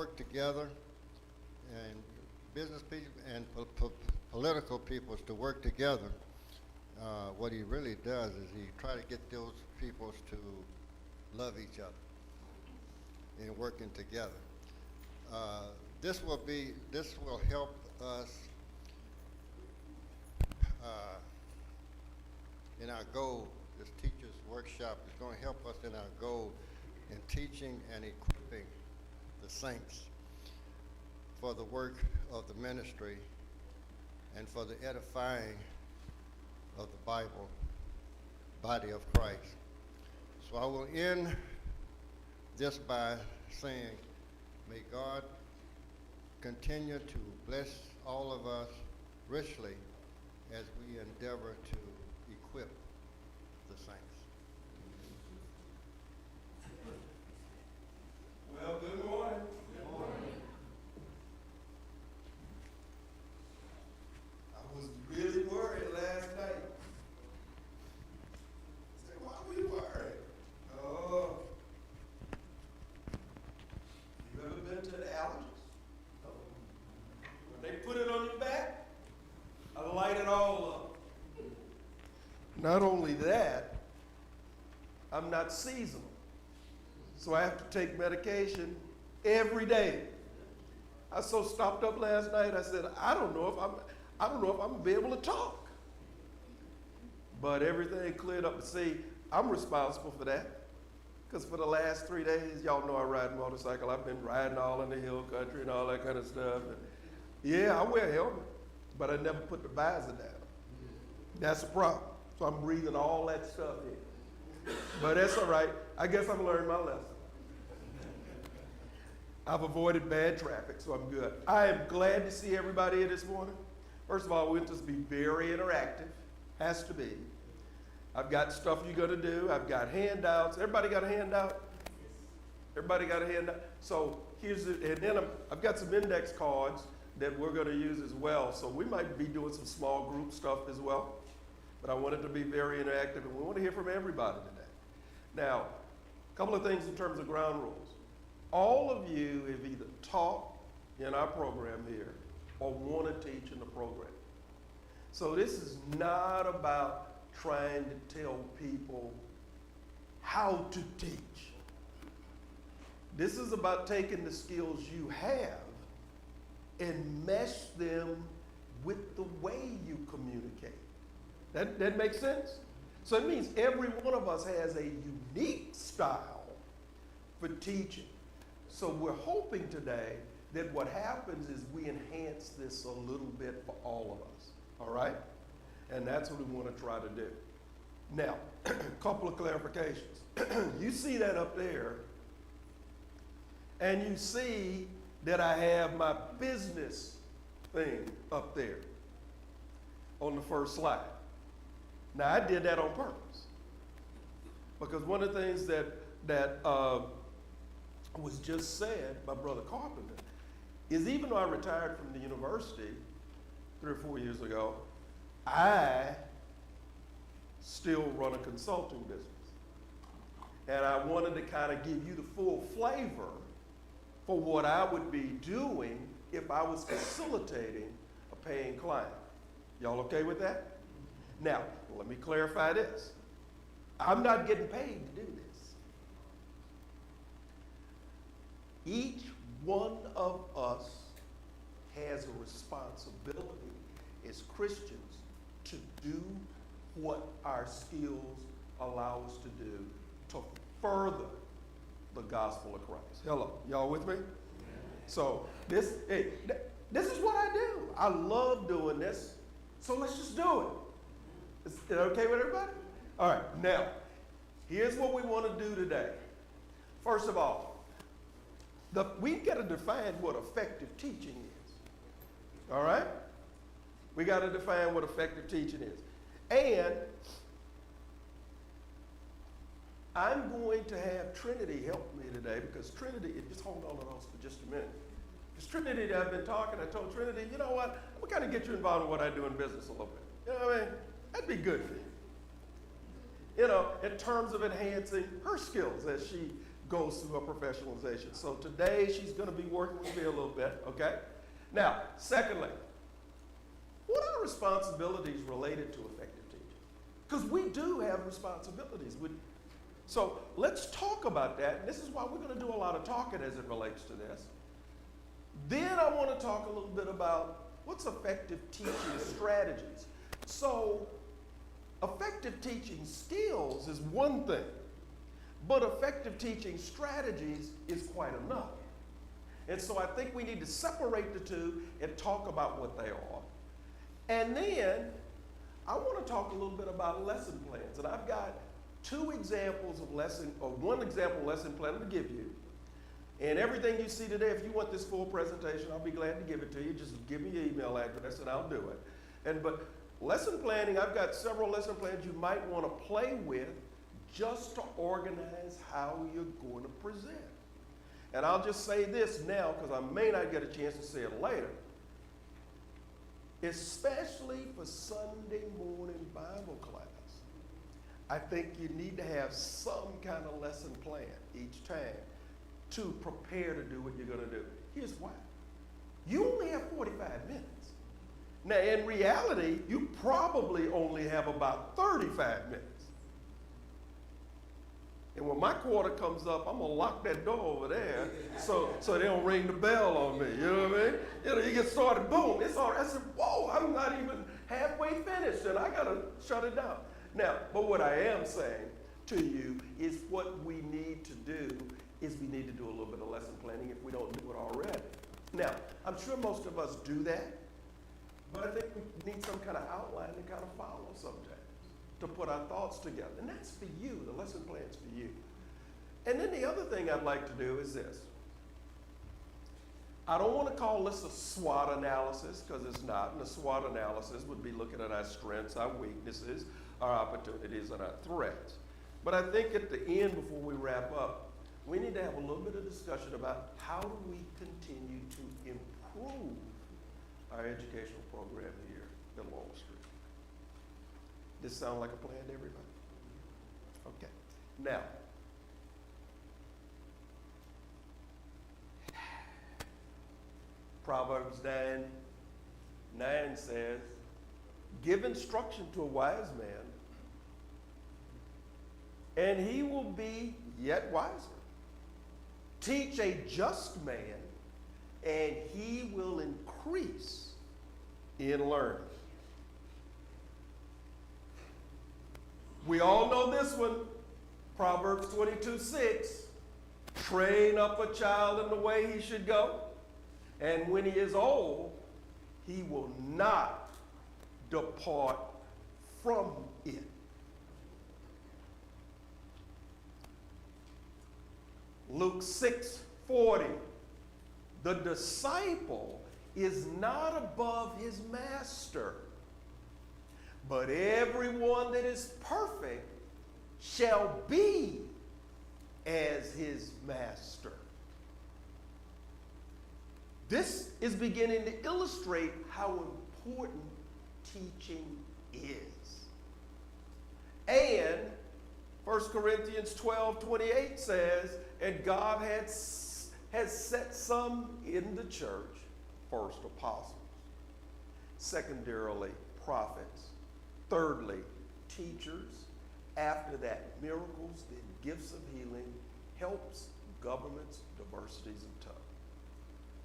work together, and business people and political peoples to work together. What he really does is he try to get those peoples to love each other and working together. This will help us uh, in our goal. This teachers workshop is going to help us in our goal in teaching and equipping the saints for the work of the ministry and for the edifying of the Bible body of Christ. So I will end this by saying, may God continue to bless all of us richly as we endeavor to equip the saints. Well, good morning. Good morning. I was really worried last night. I said, why were you worried? Oh. You ever been to the allergist? No. When they put it on your back, I light it all up. Not only that, I'm not seasonal. So I have to take medication every day. I was so stopped up last night, I said, I don't know if I'm gonna be able to talk. But everything cleared up. See, I'm responsible for that. Because for the last 3 days, y'all know I ride a motorcycle. I've been riding all in the hill country and all that kind of stuff. And yeah, I wear a helmet, but I never put the visor down. That's a problem. So I'm breathing all that stuff in. But that's all right. I guess I've learned my lesson. I've avoided bad traffic, so I'm good. I am glad to see everybody here this morning. First of all, we'll just be very interactive. Has to be. I've got stuff you're going to do. I've got handouts. Everybody got a handout? Everybody got a handout? So here's it. And then I've got some index cards that we're going to use as well. So we might be doing some small group stuff as well. But I want it to be very interactive, and we want to hear from everybody today. Now, a couple of things in terms of ground rules. All of you have either taught in our program here or want to teach in the program. So this is not about trying to tell people how to teach. This is about taking the skills you have and mesh them with the way you communicate. That makes sense? So it means every one of us has a unique style for teaching. So we're hoping today that what happens is we enhance this a little bit for all of us, all right? And that's what we want to try to do. Now, a couple of clarifications. You see that up there, and you see that I have my business thing up there on the first slide. Now, I did that on purpose because one of the things that was just said by Brother Carpenter is even though I retired from the university 3 or 4 years ago, I still run a consulting business. And I wanted to kind of give you the full flavor for what I would be doing if I was facilitating a paying client. Y'all okay with that? Now, let me clarify this. I'm not getting paid to do this. Each one of us has a responsibility as Christians to do what our skills allow us to do to further the gospel of Christ. Hello, y'all with me? So this is what I do. I love doing this, so let's just do it. Is it okay with everybody? All right, now, here's what we want to do today. First of all, we've got to define what effective teaching is. All right? We got to define what effective teaching is. And I'm going to have Trinity help me today because Trinity, just hold on to those for just a minute. Because Trinity, I've been talking, I told Trinity, you know what, I'm going to kind of get you involved in what I do in business a little bit. You know what I mean? That'd be good for you. You know, in terms of enhancing her skills as she goes through her professionalization. So today she's going to be working with me a little bit, okay? Now, secondly, what are responsibilities related to effective teaching? Because we do have responsibilities. So let's talk about that. And this is why we're going to do a lot of talking as it relates to this. Then I want to talk a little bit about what's effective teaching strategies. So effective teaching skills is one thing, but effective teaching strategies is quite another. And so I think we need to separate the two and talk about what they are. And then I want to talk a little bit about lesson plans. And I've got two examples of one example of lesson plan to give you. And everything you see today, if you want this full presentation, I'll be glad to give it to you. Just give me your email address and I'll do it. But lesson planning, I've got several lesson plans you might want to play with just to organize how you're going to present. And I'll just say this now because I may not get a chance to say it later. Especially for Sunday morning Bible class, I think you need to have some kind of lesson plan each time to prepare to do what you're going to do. Here's why. You only have 45 minutes. Now, in reality, you probably only have about 35 minutes. And when my quarter comes up, I'm going to lock that door over there so they don't ring the bell on me. You know what I mean? You know, you get started, boom, it's all right. I said, whoa, I'm not even halfway finished, and I got to shut it down. Now, but what I am saying to you is what we need to do is we need to do a little bit of lesson planning if we don't do it already. Now, I'm sure most of us do that, but I think we need some kind of outline to kind of follow sometimes, to put our thoughts together. And that's for you, the lesson plan's for you. And then the other thing I'd like to do is this. I don't want to call this a SWOT analysis, because it's not. And a SWOT analysis would be looking at our strengths, our weaknesses, our opportunities, and our threats. But I think at the end, before we wrap up, we need to have a little bit of discussion about how do we continue to improve our educational program here at Laurel Street. This sound like a plan to everybody? Okay. Now, Proverbs 9 says, give instruction to a wise man, and he will be yet wiser. Teach a just man, and he will increase in learning. We all know this one, Proverbs 22:6. Train up a child in the way he should go, and when he is old, he will not depart from it. Luke 6:40. The disciple is not above his master, but everyone that is perfect shall be as his master. This is beginning to illustrate how important teaching is. And 1 Corinthians 12:28 says, and God has set some in the church, first apostles, secondarily prophets, thirdly teachers, after that miracles, then gifts of healing, helps, governments, diversities, and tongues.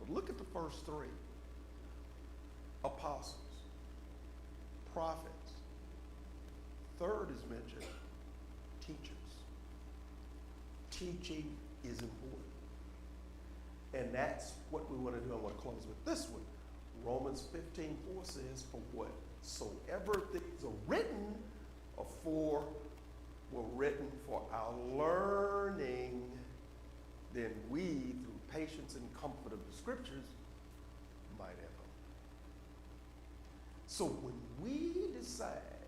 But look at the first three. Apostles, prophets, third is mentioned, teachers. Teaching is important. And that's what we want to do. I want to close with this one. Romans 15:4 says, for whatsoever things are written afore were written for our learning, then we, through patience and comfort of the scriptures, might have hope. So when we decide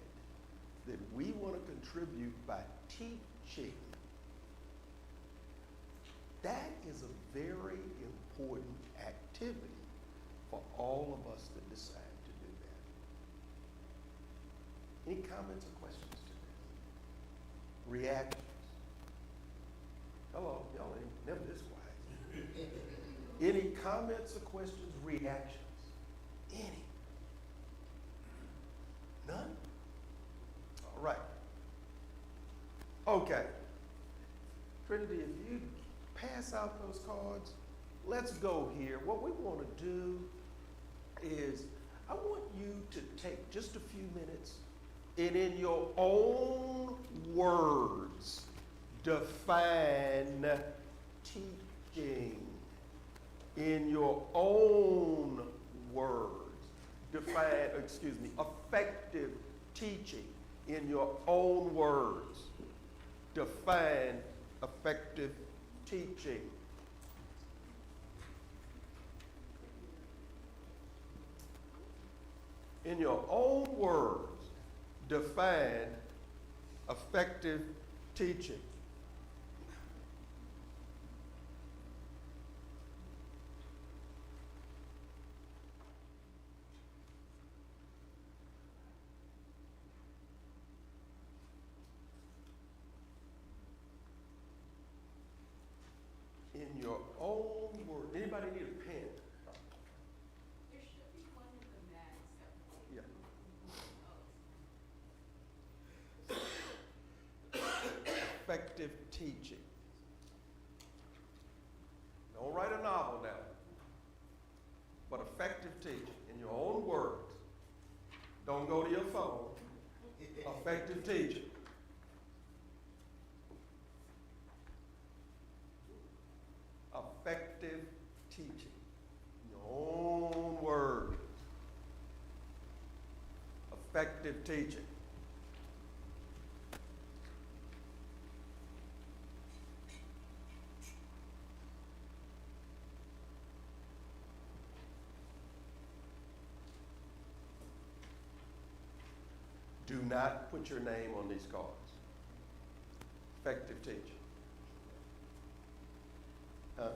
that we want to contribute by teaching, that is a very important activity for all of us that decide to do that. Any comments or questions to this? Reactions? Hello, y'all Any comments or questions, reactions? Any? None? All right. Okay. Trinity, if you pass out those cards, let's go here. What we want to do is I want you to take just a few minutes and in your own words define teaching. In your own words define, effective teaching. In your own words define effective teaching. In your own words, define effective teaching. In your own word. Anybody need a pen? There should be one in the mags that Yeah. Effective teaching. Don't write a novel now, but effective teaching in your own words. Don't go to your phone. Effective teaching. Effective teaching. In your own words. Effective teaching. Do not put your name on these cards. Effective teaching. Huh?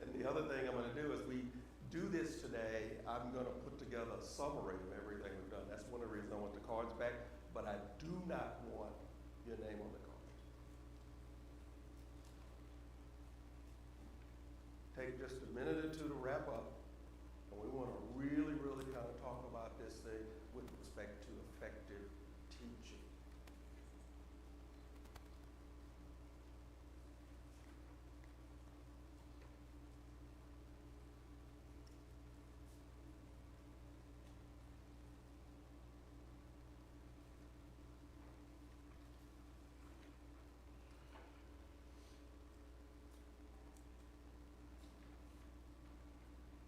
And the other thing I'm going to do is we do this today, I'm going to put together a summary of everything we've done. That's one of the reasons I want the cards back, but I do not want your name on the cards. Take just a minute or two to wrap up, and we want to really, really kind of talk about this thing with respect to effective teaching.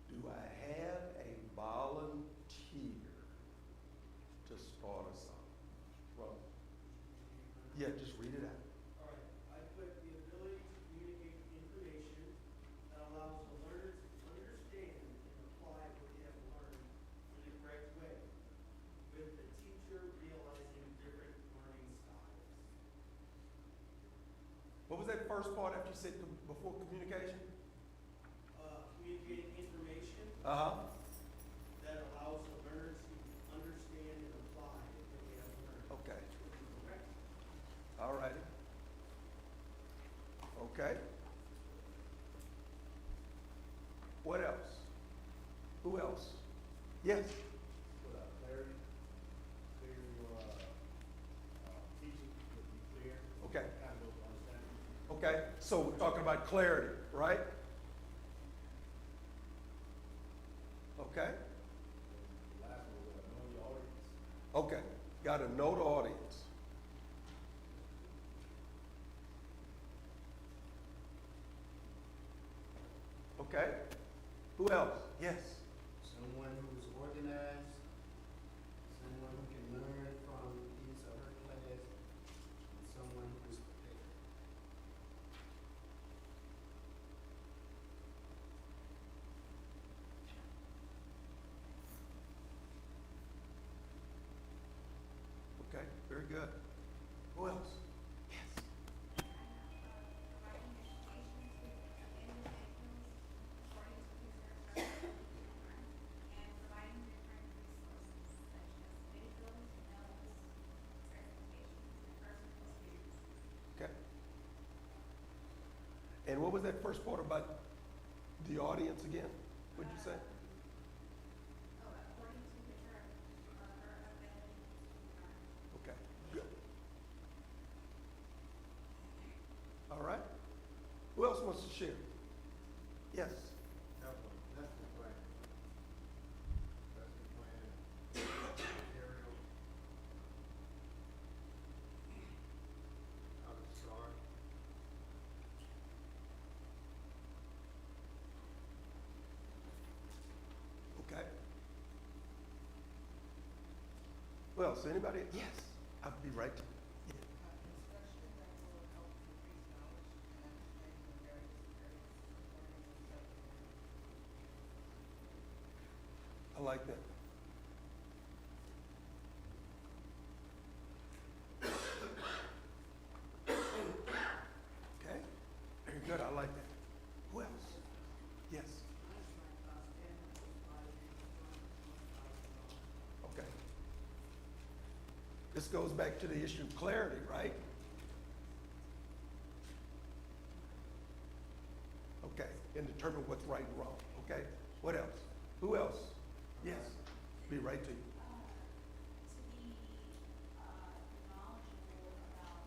Do I have a volunteer to start us off? Ron? Yeah, just read it out. All right, I put the ability to communicate information that allows the learner to understand and apply what they have learned in the correct way, with the teacher realizing different learning styles. What was that first part after you said before communication? Communicating information Uh-huh. that allows the learner to understand and apply what they have learned. Okay. Correct? All righty. Okay. What else? Who else? Yes. Clarity, clear your teaching would be clear. Okay. Kind of understanding. Okay. So we're talking about clarity, right? Okay. Last one, know your audience. Okay. Got to know the audience. Okay. Who else? Yes. Someone who's organized, someone who can learn from his or her class, and someone who's prepared. Okay. Very good. Who else? Yes. providing education to individuals according to his or her and providing different resources such as videos, notes, certifications, and personal And what was that first part about the audience again? What'd you say? According to her ability to learn. Okay, good. All right. Who else wants to share? Yes. Lesson plan. Material. How to start. Okay. Well, so anybody? Yes. I'll be right to you. Yeah. Instruction that will help increase knowledge and understanding of various areas of learning and self-awareness. I like that. Okay. Very good. I like that. Who else? Yes. Okay. This goes back to the issue of clarity, right? Okay. And determine what's right and wrong. Okay. What else? Who else? Yes. Be right to you. To be knowledgeable about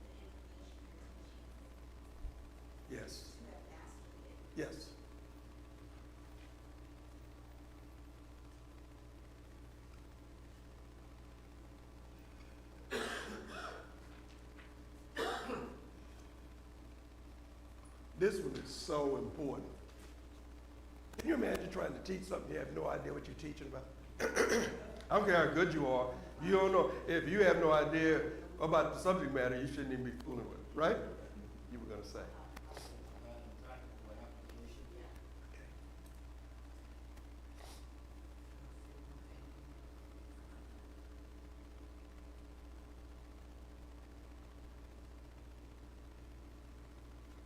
the information you're teaching, Yes. to have mastered it. Yes. This one is so important. Can you imagine trying to teach something you have no idea what you're teaching about? I don't care how good you are. You don't know. If you have no idea about the subject matter, you shouldn't even be fooling with it, right? You were going to say. Practical application.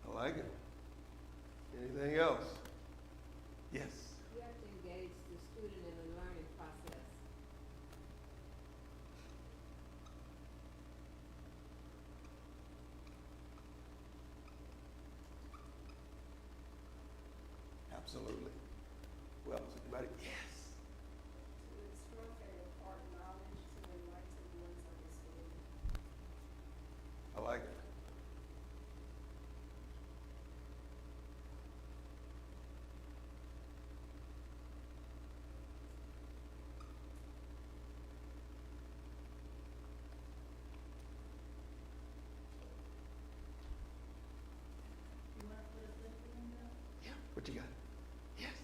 I like it. Anything else? Yes. You have to engage the student in the learning process. Absolutely. Who else? Anybody? Yes. To instruct and impart knowledge to enlighten one's understanding. I like it. You want to put a fifth one down? Yeah. What you got? Yes.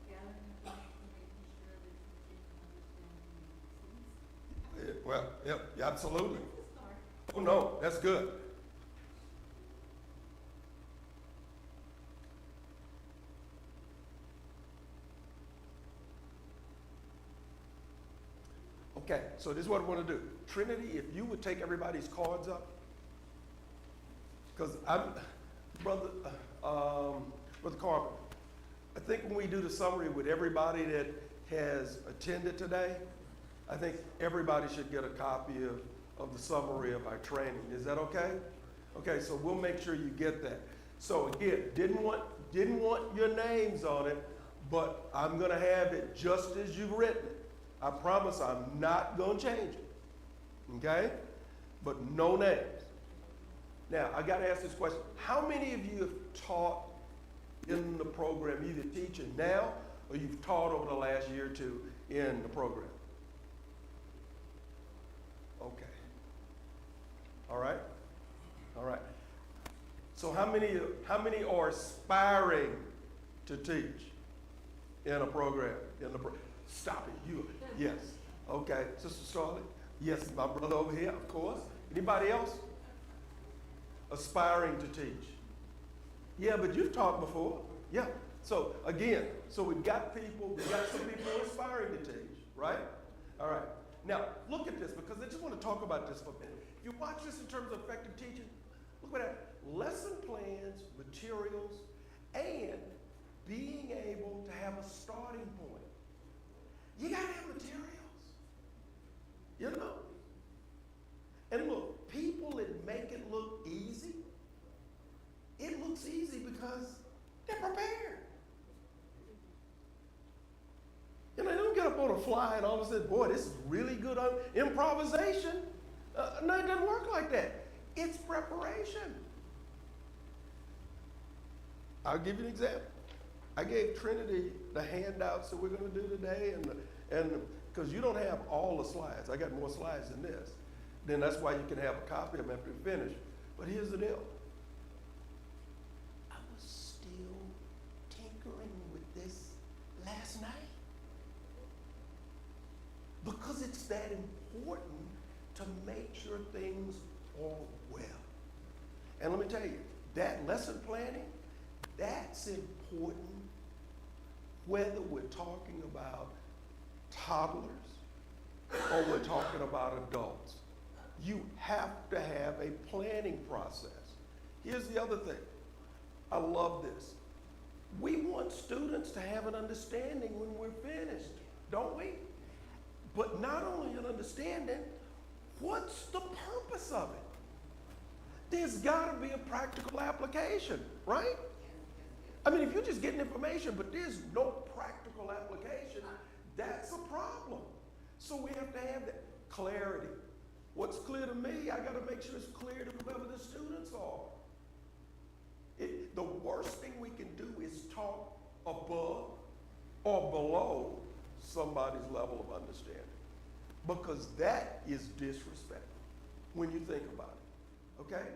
Gathering information, making sure that teaching and understanding makes sense. Well, yeah, absolutely. It's a start. Oh, no, that's good. Okay, so this is what I want to do. Trinity, if you would take everybody's cards up, because Brother Carpenter, I think when we do the summary with everybody that has attended today, I think everybody should get a copy of the summary of our training. Is that okay? Okay, so we'll make sure you get that. So again, didn't want your names on it, but I'm gonna have it just as you've written it. I promise I'm not gonna change it. Okay? But no names. Now, I gotta ask this question. How many of you have taught in the program, either teaching now or you've taught over the last year or two in the program? Okay. All right? All right. So how many are aspiring to teach in a program? Stop it, you. Yes. Okay. Sister Charlotte? Yes, my brother over here, of course. Anybody else? Aspiring to teach. Yeah, but you've taught before. Yeah. So again, we've got some people aspiring to teach, right? All right. Now, look at this, because I just want to talk about this for a minute. If you watch this in terms of effective teaching, look at that. Lesson plans, materials, and being able to have a starting point. You got to have materials. You know? And look, people that make it look easy, it looks easy because they're prepared. And they don't get up on a fly and all of a sudden, boy, this is really good improvisation. No, it doesn't work like that. It's preparation. I'll give you an example. I gave Trinity the handouts that we're going to do today, and because you don't have all the slides. I got more slides than this. Then that's why you can have a copy of them after we finish. But here's the deal. I was still tinkering with this last night. Because it's that important to make sure things are well. And let me tell you, that lesson planning, that's important whether we're talking about toddlers or we're talking about adults. You have to have a planning process. Here's the other thing. I love this. We want students to have an understanding when we're finished, don't we? But not only an understanding, what's the purpose of it? There's got to be a practical application, right? I mean, if you're just getting information, but there's no practical application, that's a problem. So we have to have that clarity. What's clear to me, I got to make sure it's clear to whoever the students are. The worst thing we can do is talk above or below somebody's level of understanding, because that is disrespectful when you think about it, okay?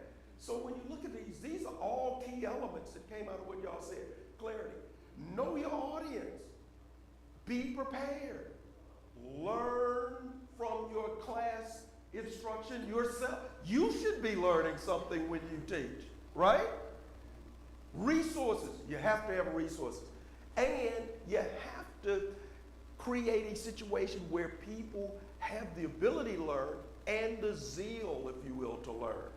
So when you look at these are all key elements that came out of what y'all said. Clarity. Know your audience. Be prepared. Learn from your class instruction yourself. You should be learning something when you teach, right? Resources. You have to have resources. And you have to create a situation where people have the ability to learn and the zeal, if you will, to learn.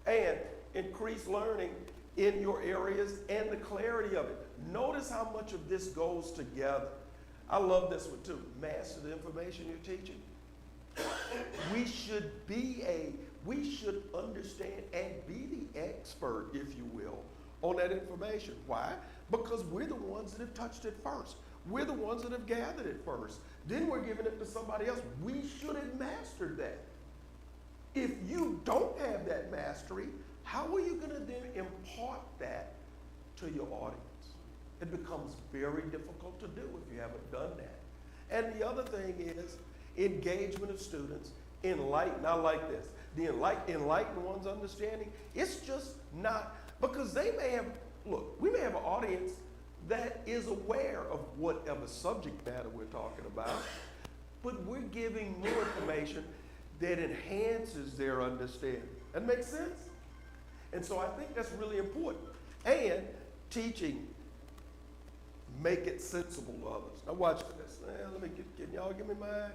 And increase learning in your areas and the clarity of it. Notice how much of this goes together. I love this one too. Master the information you're teaching. We should understand and be the expert, if you will, on that information. Why? Because we're the ones that have touched it first. We're the ones that have gathered it first. Then we're giving it to somebody else. We should have mastered that. If you don't have that mastery, how are you going to then impart that to your audience? It becomes very difficult to do if you haven't done that. And the other thing is engagement of students, enlighten. I like this. The enlighten one's understanding. It's just not, because they may have, look, we may have an audience that is aware of whatever subject matter we're talking about, but we're giving more information that enhances their understanding. That makes sense? And so I think that's really important. And teaching, make it sensible to others. Now watch this. Can y'all give me mine?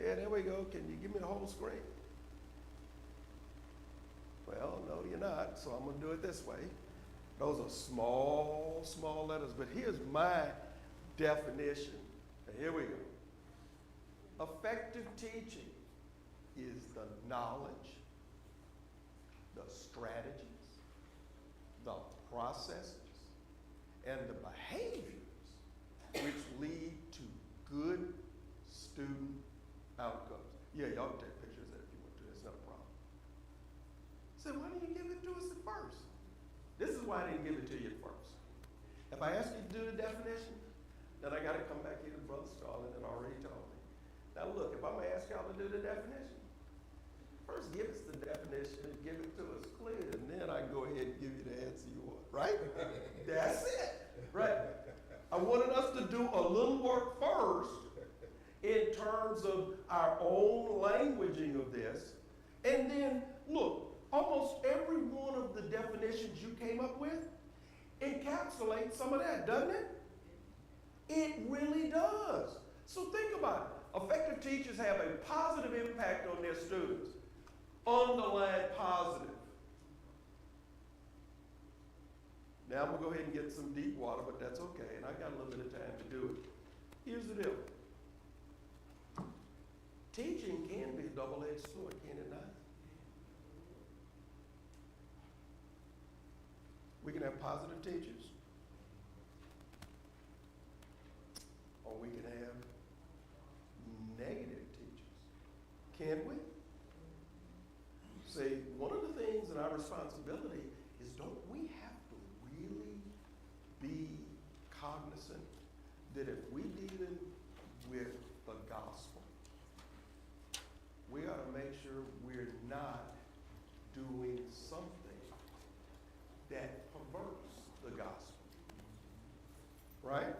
Yeah, there we go. Can you give me the whole screen? Well, no, you're not, so I'm going to do it this way. Those are small, small letters, but here's my definition. And here we go. Effective teaching is the knowledge, the strategies, the processes, and the behaviors which lead to good student outcomes. Yeah, y'all can take pictures of that if you want to. That's not a problem. So why didn't you give it to us at first? This is why I didn't give it to you at first. If I ask you to do the definition, then I got to come back here to Brother Starlin and already told me. Now look, if I'm going to ask y'all to do the definition, first give us the definition and give it to us clear, and then I can go ahead and give you the answer you want, right? That's it, right? I wanted us to do a little work first in terms of our own languaging of this, and then look, almost every one of the definitions you came up with encapsulates some of that, doesn't it? It really does. So think about it. Effective teachers have a positive impact on their students. Underline positive. Now I'm going to go ahead and get some deep water, but that's okay, and I got a little bit of time to do it. Here's the deal. Teaching can be a double-edged sword, can it not? We We can have positive teachers, or we can have negative teachers. Can we? See, one of the things in our responsibility is, don't we have to really be cognizant that if we're dealing with the gospel, we ought to make sure we're not doing something that perverts the gospel. Right?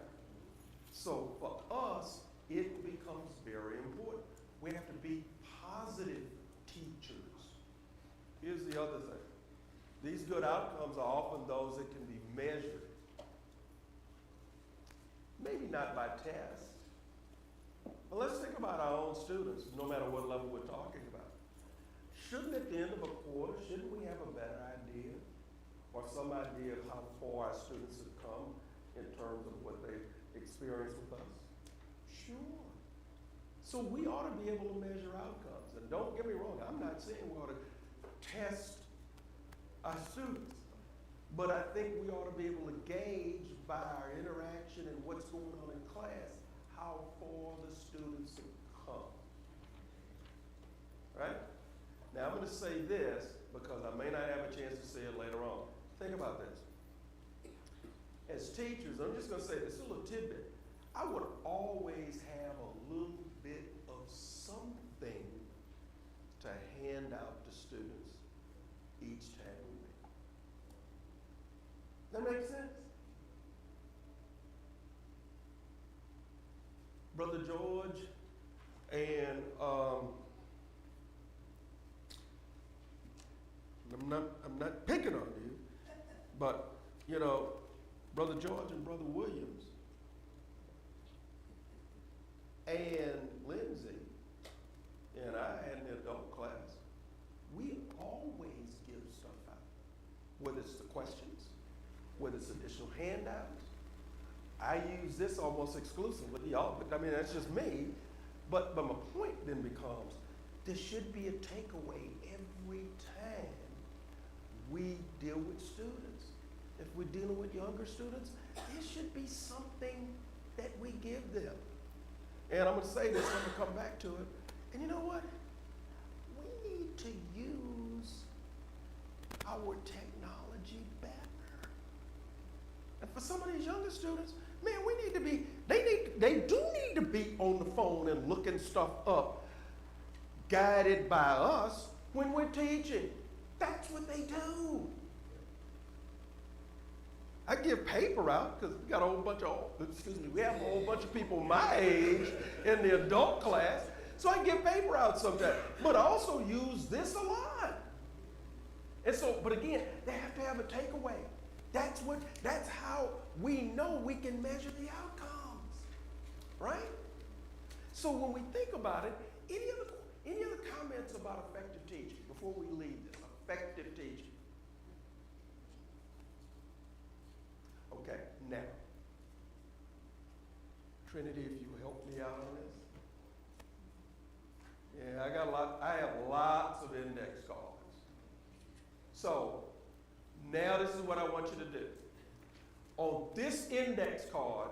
So for us, it becomes very important. We have to be positive teachers. Here's the other thing. These good outcomes are often those that can be measured. Maybe not by tests. But let's think about our own students, no matter what level we're talking about. Shouldn't at the end of a quarter, shouldn't we have a better idea or some idea of how far our students have come in terms of what they've experienced with us? Sure. So we ought to be able to measure outcomes. And don't get me wrong, I'm not saying we ought to test our students. But I think we ought to be able to gauge by our interaction and what's going on in class how far the students have come. Right? Now I'm going to say this because I may not have a chance to say it later on. Think about this. As teachers, I'm just going to say this, a little tidbit. I would always have a little bit of something to hand out to students each time we meet. That makes sense? Brother George and I'm not picking on you, but you know, Brother George and Brother Williams and Lindsay and I in the adult class, we always give stuff out. Whether it's the questions, whether it's additional handouts. I use this almost exclusively, y'all, but I mean, that's just me. But my point then becomes, there should be a takeaway every time we deal with students. If we're dealing with younger students, there should be something that we give them. And I'm going to say this, I'm going to come back to it. And you know what? We need to use our technology better. And for some of these younger students, man, we need to be, they do need to be on the phone and looking stuff up, guided by us when we're teaching. That's what they do. I give paper out because we got a whole bunch of, we have a whole bunch of people my age in the adult class. So I give paper out sometimes, but I also use this a lot. And so, but again, they have to have a takeaway. That's how we know we can measure the outcomes, right? So when we think about it, any other comments about effective teaching before we leave this? Effective teaching. Okay, now, Trinity, if you help me out on this. Yeah, I have lots of index cards. So, now this is what I want you to do. On this index card,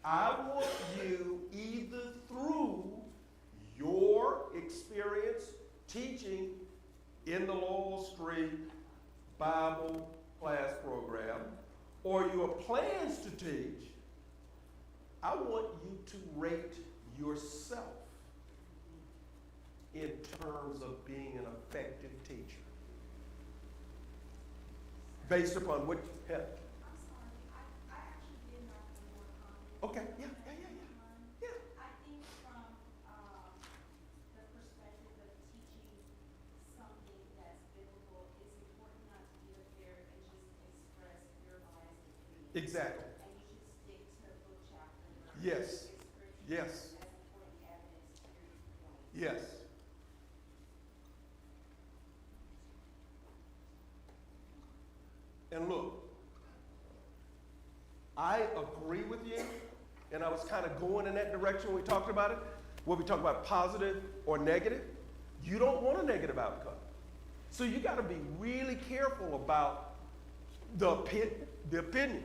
I want you either through your experience teaching in the Laurel Street Bible class program, or your plans to teach, I want you to rate yourself in terms of being an effective teacher. Based upon what, yeah. I'm sorry, I actually did have some more comments. Okay, yeah. I think from the perspective of teaching something that's biblical, it's important not to get up there and just express your bias and opinions. Exactly. And you should stick to book, chapter, and verse. Yes. Scripture Yes. as important evidence to your point. Yes. And look, I agree with you, and I was kind of going in that direction when we talked about it, where we talk about positive or negative. You don't want a negative outcome. So you got to be really careful about the opinion.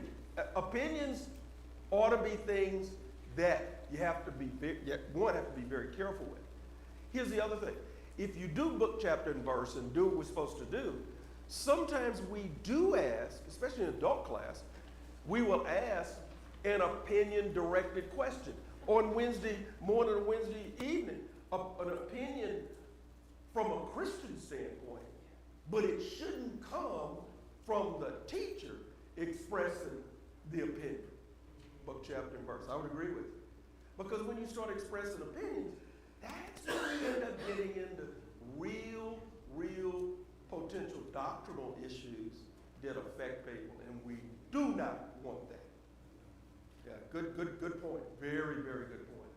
Opinions ought to be things that you have to be, one have to be very careful with. Here's the other thing. If you do book, chapter, and verse and do what we're supposed to do, sometimes we do ask, especially in adult class, we will ask an opinion-directed question. On Wednesday morning or Wednesday evening, an opinion from a Christian standpoint, but it shouldn't come from the teacher expressing the opinion. Book, chapter, and verse. I would agree with you. Because when you start expressing opinions, that's when you end up getting into real potential doctrinal issues that affect people, and we do not want that. Yeah, good point. Very good point.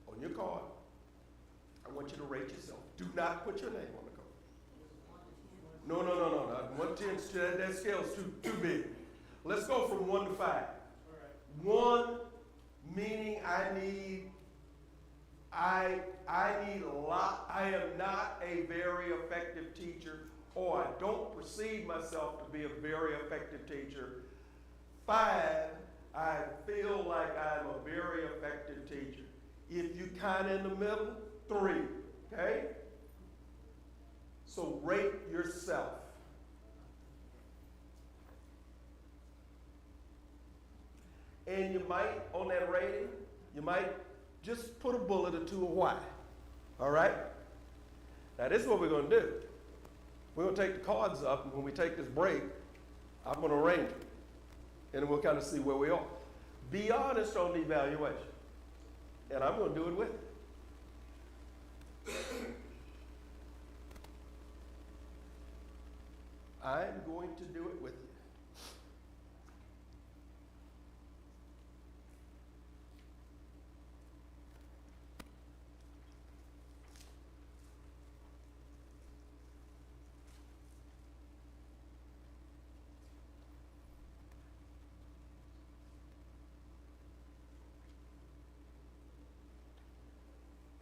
On your card, I want you to rate yourself. Do not put your name on the card. No. 1 to 10, that scale's too big. Let's go from 1 to 5. All right. 1 meaning I need a lot. I am not a very effective teacher, or I don't perceive myself to be a very effective teacher. 5, I feel like I'm a very effective teacher. If you kind of in the middle, 3, okay? So rate yourself. And you might, on that rating, you might just put a bullet or 2 of why. All right? Now this is what we're going to do. We're going to take the cards up, and when we take this break, I'm going to arrange them. And then we'll kind of see where we are. Be honest on the evaluation. And I'm going to do it with you. I'm going to do it with you.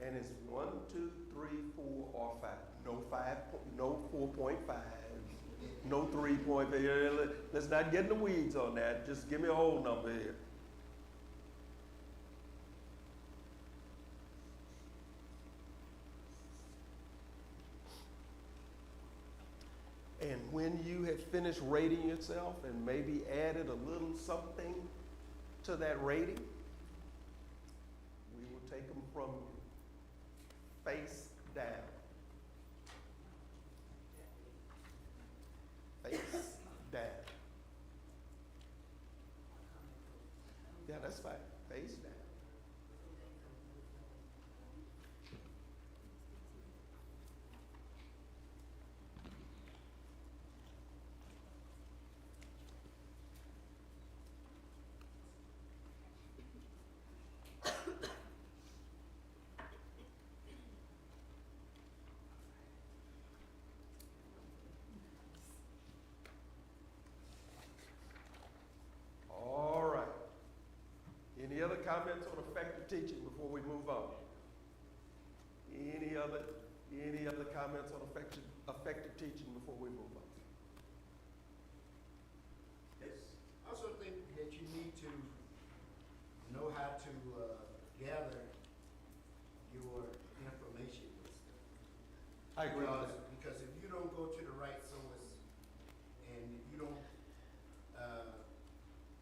And it's 1, 2, 3, 4, or 5. No 5, no 4.5, no 3.5. Let's not get in the weeds on that. Just give me a whole number here. And when you have finished rating yourself and maybe added a little something to that rating, we will take them from face down. Face down. Yeah, that's fine. Face down. Comments on effective teaching before we move on? Any other comments on effective teaching before we move on? Yes. I also think that you need to know how to gather your information. I agree with that. Because if you don't go to the right source and if you don't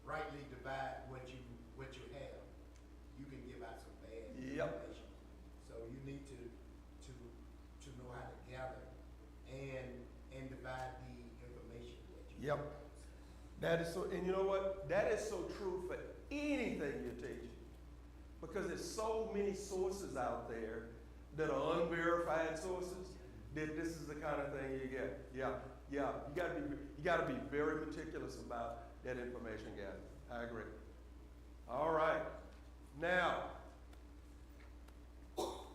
rightly divide what you have, you can give out some bad information. So you need to know how to gather and divide the information that you have. That is so, and you know what? That is so true for anything you're teaching. Because there's so many sources out there that are unverified sources that this is the kind of thing you get. You gotta be very meticulous about that information gathering. I agree. All right. Now,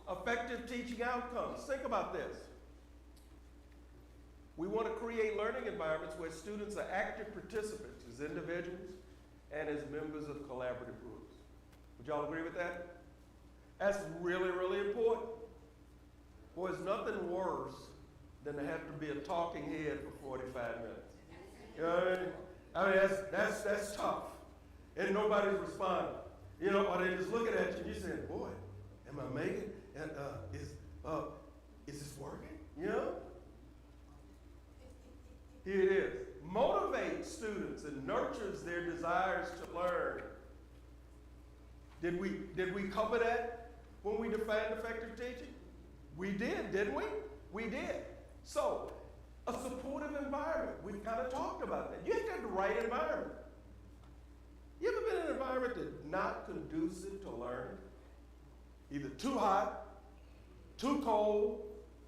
effective teaching outcomes. Think about this. We want to create learning environments where students are active participants as individuals and as members of collaborative groups. Would y'all agree with that? That's really important. Boy, there's nothing worse than to have to be a talking head for 45 minutes. You know what I mean? I mean, that's tough. And nobody's responding. You know, or they just looking at you and you saying, boy, am I making, and, is this working? You know? Here it is. Motivates students and nurtures their desires to learn. Did we cover that when we defined effective teaching? We did, didn't we? We did. So, a supportive environment. We've kind of talked about that. You have to have the right environment. You ever been in an environment that's not conducive to learning? Either too hot, too cold,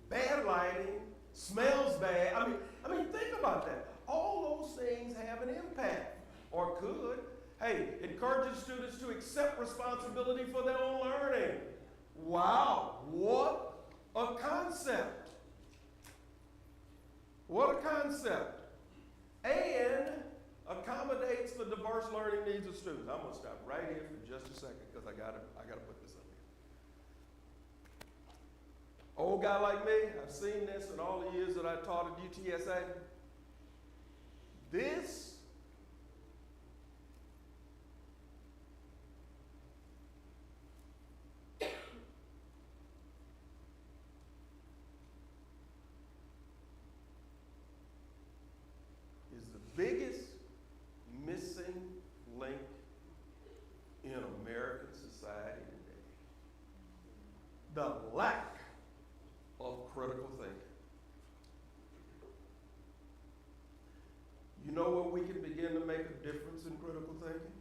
bad lighting, smells bad. I mean, think about that. All those things have an impact, or could. Hey, encouraging students to accept responsibility for their own learning. Wow, what a concept. What a concept. And accommodates the diverse learning needs of students. I'm going to stop right here for just a second because I gotta put this up here. Old guy like me, I've seen this in all the years that I taught at UTSA. This is the biggest missing link in American society today. The lack of critical thinking. You know where we can begin to make a difference in critical thinking?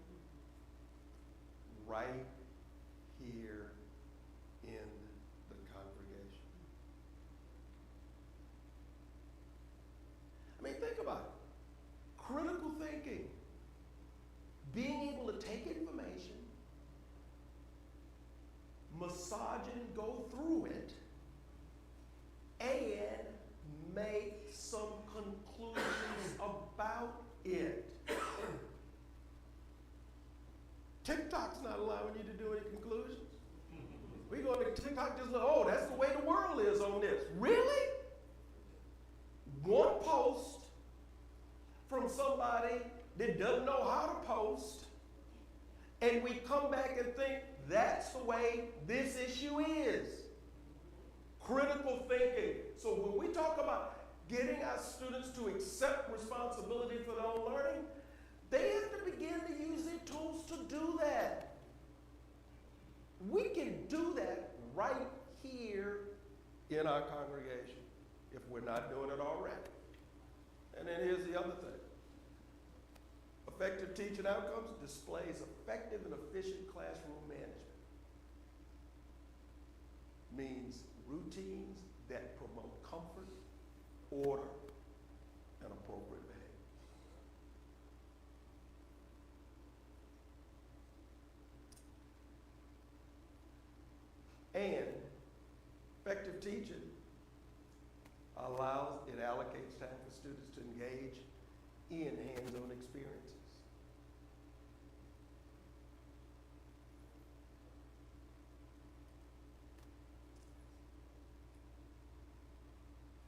Right here in the congregation. I mean, think about it. Critical thinking. Being able to take information, massage it and go through it, and make some conclusions about it. TikTok's not allowing you to do any conclusions. We go to TikTok just like, oh, that's the way the world is on this. Really? One post from somebody that doesn't know how to post, and we come back and think that's the way this issue is. Critical thinking. So when we talk about getting our students to accept responsibility for their own learning, they have to begin to use their tools to do that. We can do that right here in our congregation if we're not doing it already. And then here's the other thing. Effective teaching outcomes displays effective and efficient classroom management. Means routines that promote comfort, order, and appropriate behavior. And effective teaching allows, it allocates time for students to engage in hands-on experiences.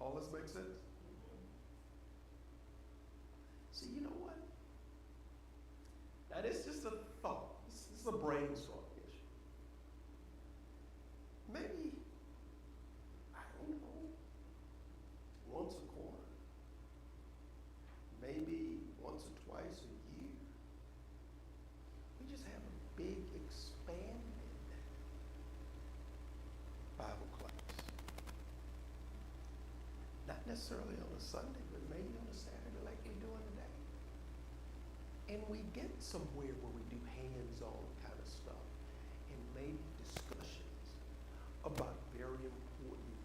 All this makes sense? See, you know what? Now, this is just a thought. This is a brainstorm issue. Maybe, I don't know, once a quarter, maybe once or twice a year, we just have a big expanded Bible class. Not necessarily on a Sunday, but maybe on a Saturday like we're doing today. And we get somewhere where we do hands-on kind of stuff and maybe discussions about very important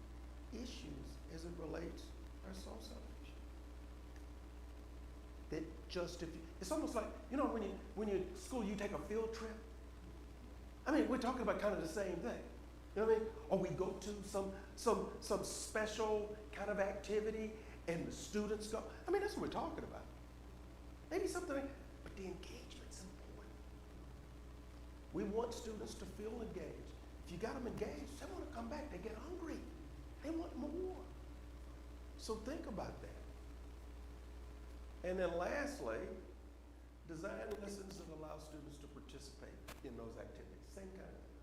issues as it relates to our soul salvation. That just if you, it's almost like, you know, when you're in school, you take a field trip. I mean, we're talking about kind of the same thing. You know what I mean? Or we go to some special kind of activity and the students go. I mean, that's what we're talking about. Maybe something, but the engagement's important. We want students to feel engaged. If you got them engaged, they want to come back. They get hungry. They want more. So think about that. And then lastly, design lessons that allow students to participate in those activities. Same kind of thing.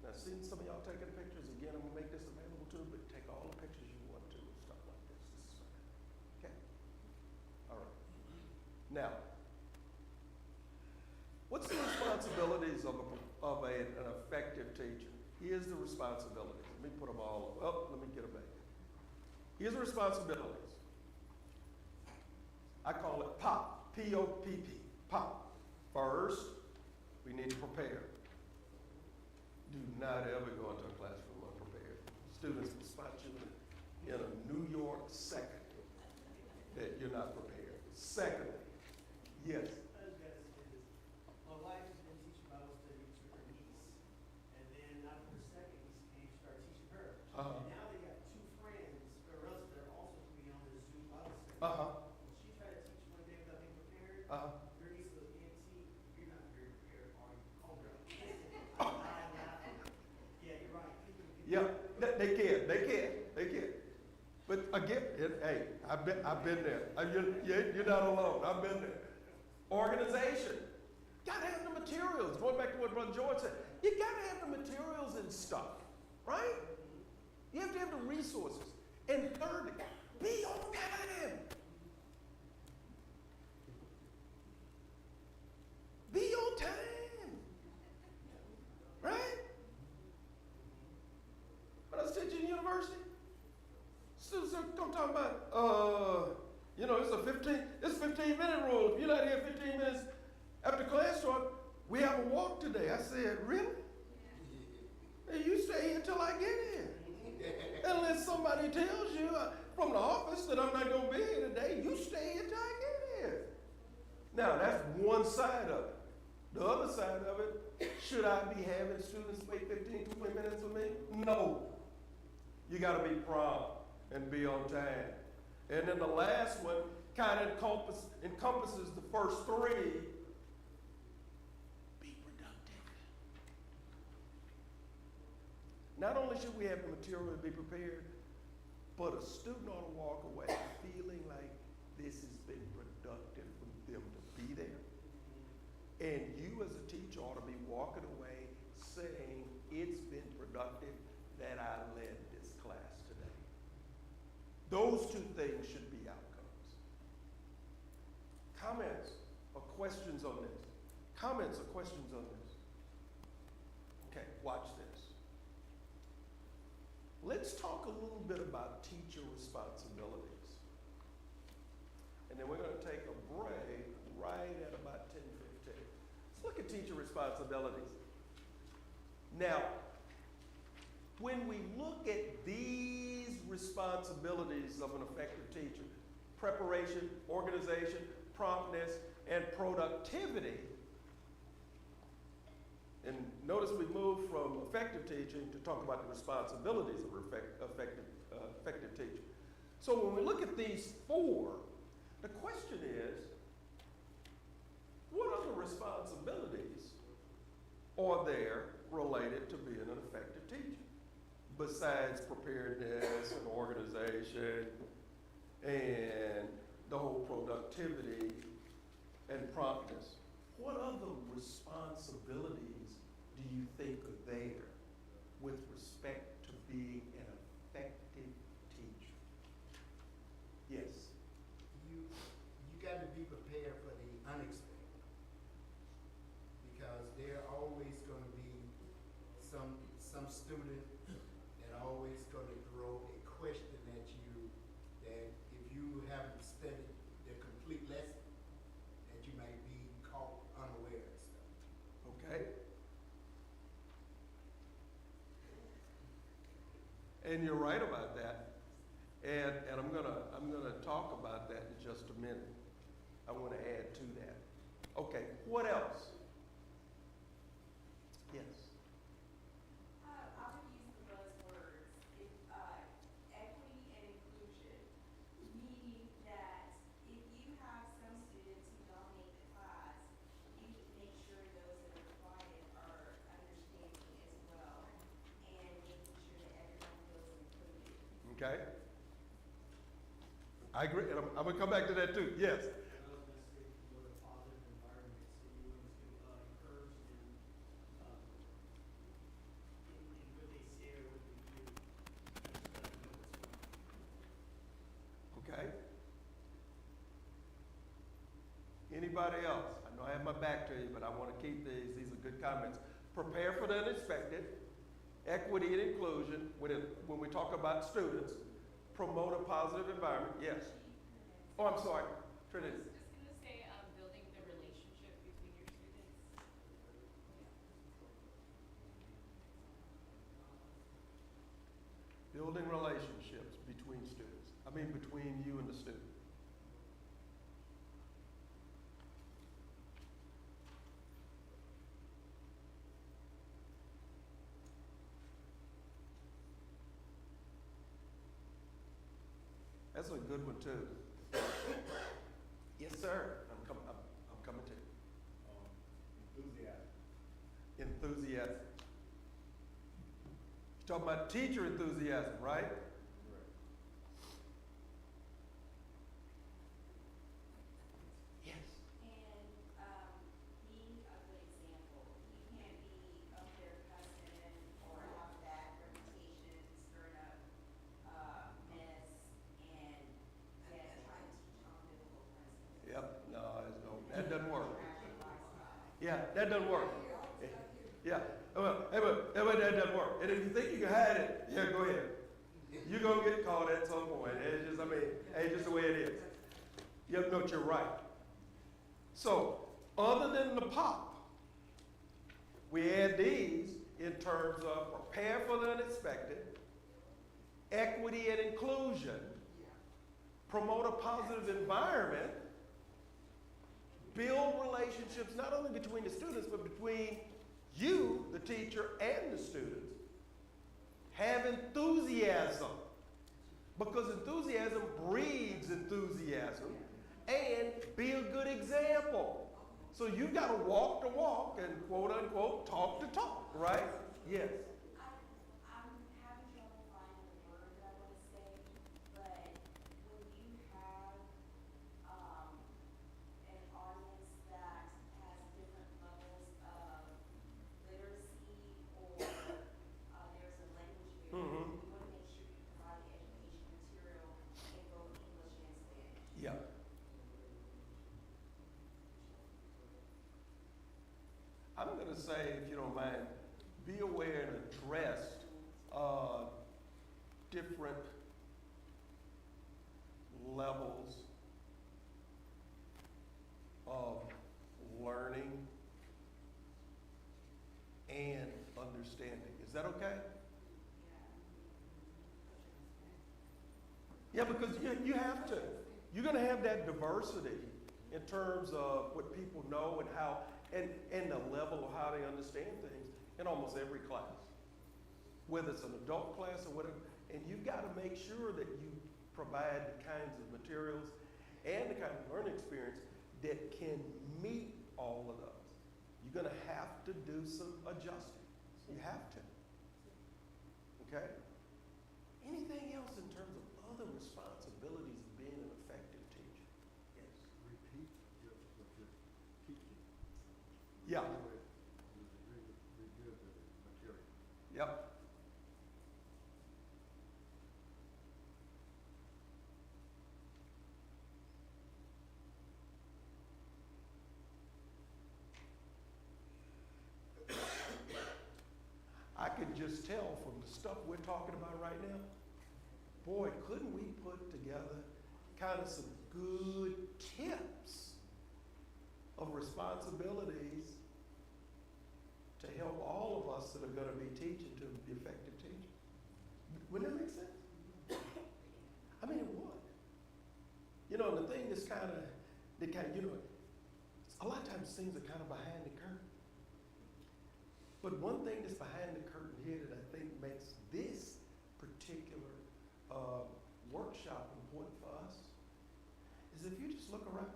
Now, seeing some of y'all taking pictures, again, I'm gonna make this available to you, but take all the pictures you want to and stuff like this. This is fine. Okay? All right. Now, what's the responsibilities of an effective teacher? Here's the responsibilities. Let me put them all up. Let me get them back. Here's the responsibilities. I call it POP, P-O-P-P, POP. First, we need to prepare. Do not ever go into a classroom unprepared. Students will spot you in a New York second that you're not prepared. Secondly, yes. I just gotta say this. My wife has been teaching Bible study to her niece, and then after her second niece came, she started teaching her. Uh-huh. And now they got two friends, or else they're also to be on this Zoom Bible study. Uh-huh. When she tried to teach one day without being prepared, Uh-huh. her niece was, Auntie, you're not very prepared, are you? Oh, girl. I'm dying laughing. Yeah, you're right. Yeah, they can. But again, hey, I've been there. You're not alone. I've been there. Organization. Gotta have the materials. Going back to what Brother George said, you gotta have the materials and stuff, right? You have to have the resources. And thirdly, be on time. Be on time. Right? When I was teaching in university, students are gonna talk about, it's a 15-minute rule. If you're not here 15 minutes after class start, we have a walk today. I said, really? Hey, you stay here till I get here. Unless somebody tells you from the office that I'm not gonna be here today, you stay here till I get here. Now, that's one side of it. The other side of it, should I be having students wait 15, 20 minutes with me? No. You gotta be prompt and be on time. And then the last one kind of encompasses the first three. Be productive. Not only should we have the material to be prepared, but a student ought to walk away feeling like this has been productive for them to be there. And you as a teacher ought to be walking away saying, it's been productive that I led this class today. Those two things should be outcomes. Comments or questions on this? Comments or questions on this? Okay, watch this. Let's talk a little bit about teacher responsibilities. And then we're going to take a break right at about 10:15. Let's look at teacher responsibilities. Now, when we look at these responsibilities of an effective teacher, preparation, organization, promptness, and productivity, and notice we moved from effective teaching to talk about the responsibilities of effective teaching. So when we look at these four, the question is, what other responsibilities are there related to being an effective teacher? Besides preparedness and organization and the whole productivity and promptness, what other responsibilities do you think are there with respect to being an effective teacher? Yes. You got to be prepared for the unexpected, because there are always going to be some student that always going to throw a question at you that if you haven't studied the complete lesson, that you might be caught unaware and stuff. Okay. And you're right about that. And I'm gonna talk about that in just a minute. I want to add to that. Okay, what else? Yes. I would use the buzzwords, equity and inclusion, meaning that if you have some students who dominate the class, you need to make sure those that are quiet are understanding as well, and making sure that everyone feels included. Okay. I agree, and I'm gonna come back to that too, yes. And I was gonna say, promote a positive environment, so you want to encourage them, in what they say or what they do. Just let them know what's wrong. Okay? Anybody else? I know I have my back to you, but I want to keep these. These are good comments. Prepare for the unexpected. Equity and inclusion. When we talk about students, promote a positive environment. Yes. Oh, I'm sorry. Trinity. I was just gonna say, building the relationship between your students. Building relationships between students. I mean, between you and the student. That's a good one too. Yes, sir. I'm coming to you. Enthusiasm. You're talking about teacher enthusiasm, right? Yes. And, being a good example, you can't be up there cussing or have that reputation, stirring up, mess, and yet try to teach on biblical principles. Yep. No, that doesn't work. Yeah, that doesn't work. Yeah. But that doesn't work. And if you think you can hide it, yeah, go ahead. You're going to get caught at some point. It's just, it's just the way it is. Yep, no, you're right. So, other than the pop, we add these in terms of prepare for the unexpected, equity and inclusion, promote a positive environment, build relationships not only between the students, but between you, the teacher, and the students. Have enthusiasm, because enthusiasm breeds enthusiasm, and be a good example. So you've got to walk the walk and quote unquote talk the talk, right? Yes. I'm having trouble finding the word that I want to say, but when you have, an audience that has different levels of literacy or, there's a language barrier, Mhm. you want to make sure you provide the education material in both English and Spanish. Yeah. I'm going to say, if you don't mind, be aware and address different levels of learning and understanding. Is that okay? Yeah, because you have to. You're going to have that diversity in terms of what people know and how, and the level of how they understand things in almost every class. Whether it's an adult class or whatever. And you've got to make sure that you provide the kinds of materials and the kind of learning experience that can meet all of those. You're going to have to do some adjusting. You have to. Okay? Anything else in terms of other responsibilities of being an effective teacher? Yes. Repeat what you're teaching. Yeah. Review the material. Yep. I can just tell from the stuff we're talking about right now, boy, couldn't we put together kind of some good tips of responsibilities to help all of us that are going to be teaching to be effective teachers. Wouldn't that make sense? I mean, it would. You know, the thing that's kind of, a lot of times things are kind of behind the curtain. But one thing that's behind the curtain here that I think makes this particular workshop important for us is if you just look around,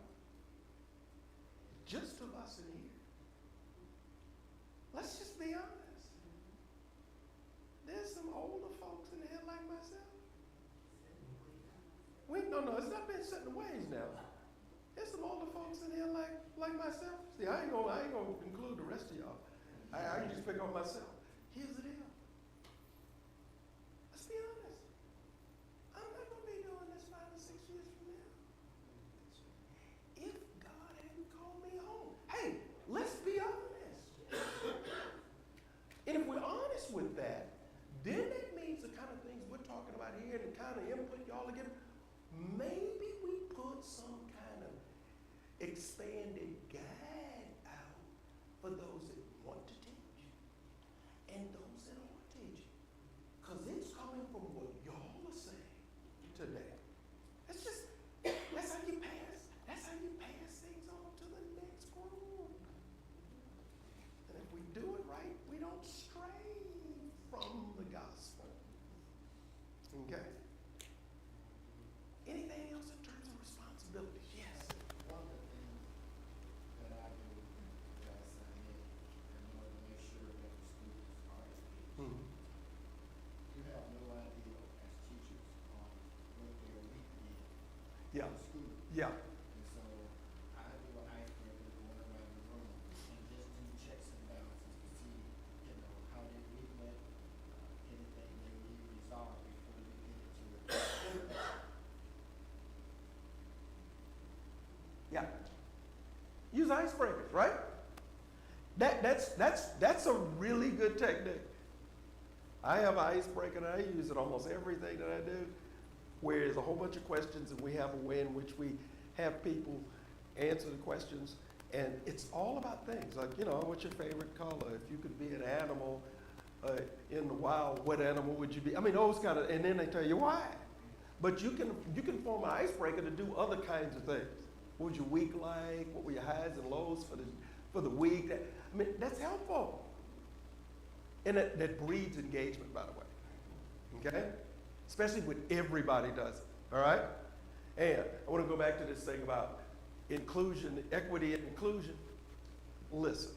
just of us in here, let's just be honest. There's some older folks in here like myself. No, it's not being in certain ways now. There's some older folks in here like myself. See, I ain't gonna include the rest of y'all. I can just pick on myself. Here's the deal. Let's be honest. I'm not gonna be doing this 5 or 6 years from now. If God hadn't called me home. Hey, let's be honest. And if we're honest with that, then that means the kind of things we're talking about here and the kind of input y'all are getting, maybe we put some kind of expanded guide out for those that want to teach and those that aren't teaching. Because it's coming from what y'all are saying today. That's how you pass things on to the next group. And if we do it right, we don't stray from the gospel. Okay? Anything else in terms of responsibility? Yes. One of the things that I do as I sign in order to make sure that the students are engaged. Mhm. You have no idea as teachers on what their week is Yeah. in school. Yeah. And so I do an icebreaker going around the room and just do checks and balances to see, how their week went, anything they need resolved before we get into it. Yeah. Use icebreakers, right? That's a really good technique. I have an icebreaker and I use it almost everything that I do, where there's a whole bunch of questions and we have a way in which we have people answer the questions. And it's all about things like, what's your favorite color? If you could be an animal in the wild, what animal would you be? I mean, those kind of, and then they tell you why. But you can form an icebreaker to do other kinds of things. What was your week like? What were your highs and lows for the week? That's helpful. And that breeds engagement, by the way. Okay? Especially when everybody does it. All right? And I want to go back to this thing about inclusion, equity and inclusion. Listen.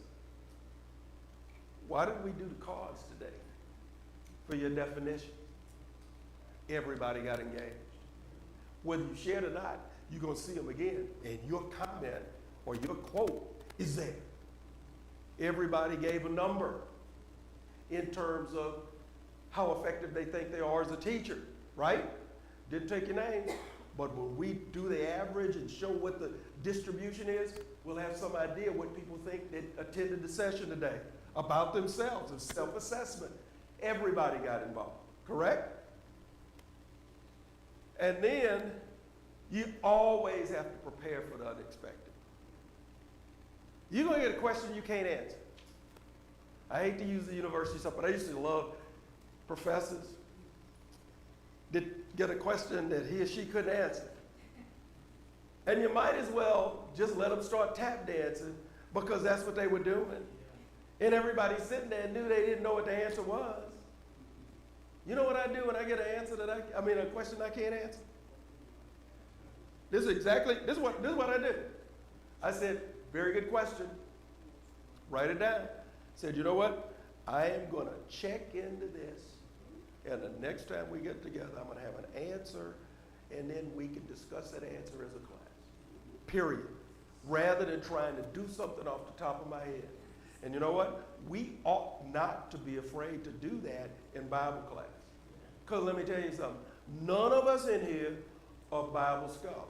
Why did we do the cards today? For your definition. Everybody got engaged. Whether you shared or not, you're going to see them again. And your comment or your quote is there. Everybody gave a number in terms of how effective they think they are as a teacher, right? Didn't take your name, but when we do the average and show what the distribution is, we'll have some idea what people think that attended the session today about themselves, of self-assessment. Everybody got involved, correct? And then you always have to prepare for the unexpected. You're going to get a question you can't answer. I hate to use the university stuff, but I used to love professors that get a question that he or she couldn't answer. And you might as well just let them start tap dancing because that's what they were doing. And everybody sitting there knew they didn't know what the answer was. You know what I do when I get an answer a question I can't answer? This is what I did. I said, very good question. Write it down. Said, you know what? I am going to check into this, and the next time we get together, I'm going to have an answer, and then we can discuss that answer as a class. Period. Rather than trying to do something off the top of my head. And you know what? We ought not to be afraid to do that in Bible class. Because let me tell you something. None of us in here are Bible scholars.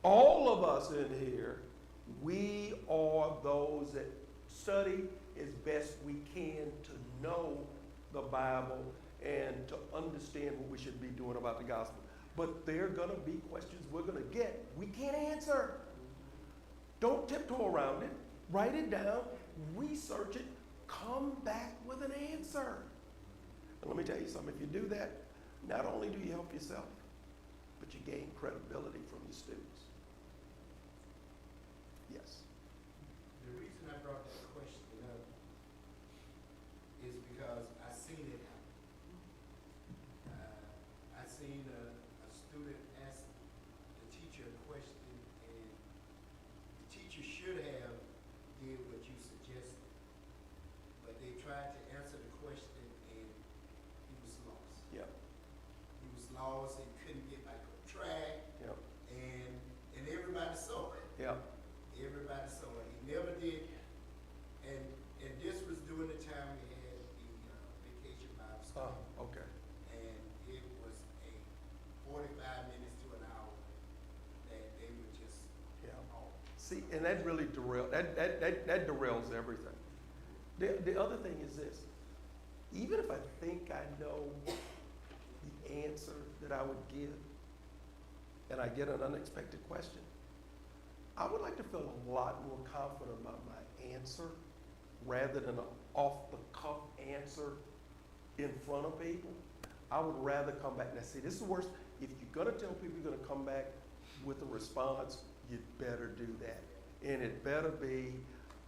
All of us in here, we are those that study as best we can to know the Bible and to understand what we should be doing about the gospel. But there are going to be questions we're going to get we can't answer. Don't tiptoe around it. Write it down, research it, come back with an answer. And let me tell you something, if you do that, not only do you help yourself, but you gain credibility from your students. Yes. The reason I brought that question up is because I seen it happen. I seen a student ask the teacher a question, and the teacher should have did what you suggested, but they tried to answer the question and he was lost. Yep. He was lost and couldn't get back on track. Yep. See, and that really that derails everything. The other thing is this, even if I think I know the answer that I would give, and I get an unexpected question, I would like to feel a lot more confident about my answer rather than an off-the-cuff answer in front of people. I would rather come back. Now, see, this is the worst. If you're gonna tell people you're gonna come back with a response, you'd better do that. And it better be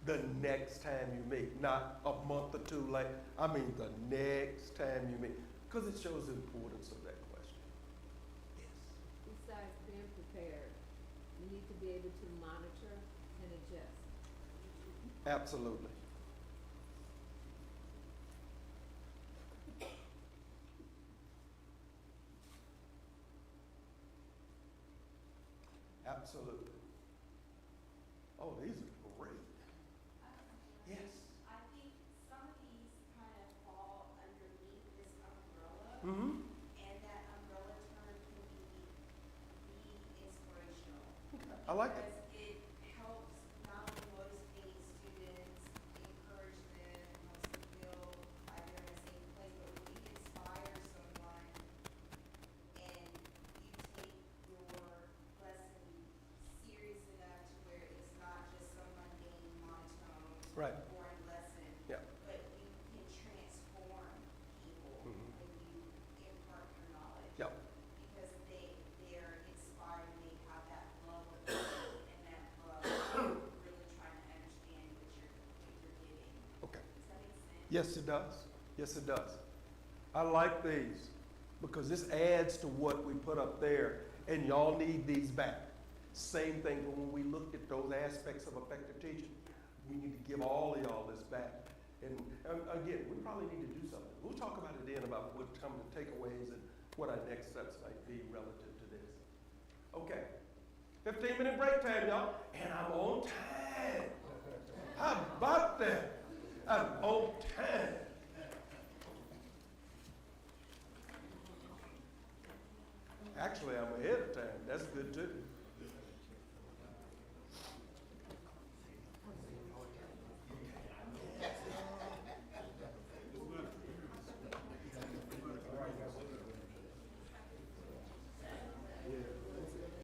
the next time you meet, not a month or two later. I mean, the next time you meet, because it shows the importance of that question. Yes. Besides being prepared, you need to be able to monitor and adjust. Absolutely. Absolutely. Oh, these are great. Yes. I think some of these kind of fall underneath this umbrella. Mm-hmm. And that umbrella term can be inspirational. I like it. Because it helps not only motivate students, encourage them, helps them feel like they're in the same place, but when you inspire someone and you take your lesson serious enough to where it's not just some mundane, monotone, Right. boring lesson, Yeah. but you can transform people Mhm. when you impart your knowledge. Yep. Because they're inspired, and they have that love of learning and that love of really trying to understand what you're giving. Okay. Does that make sense? Yes, it does. Yes, it does. I like these because this adds to what we put up there, and y'all need these back. Same thing when we looked at those aspects of effective teaching. We need to give all of y'all this back. And again, we probably need to do something. We'll talk about it then about what some of the takeaways and what our next steps might be relative to this. Okay. 15-minute break time, y'all. And I'm on time. How about that? I'm on time.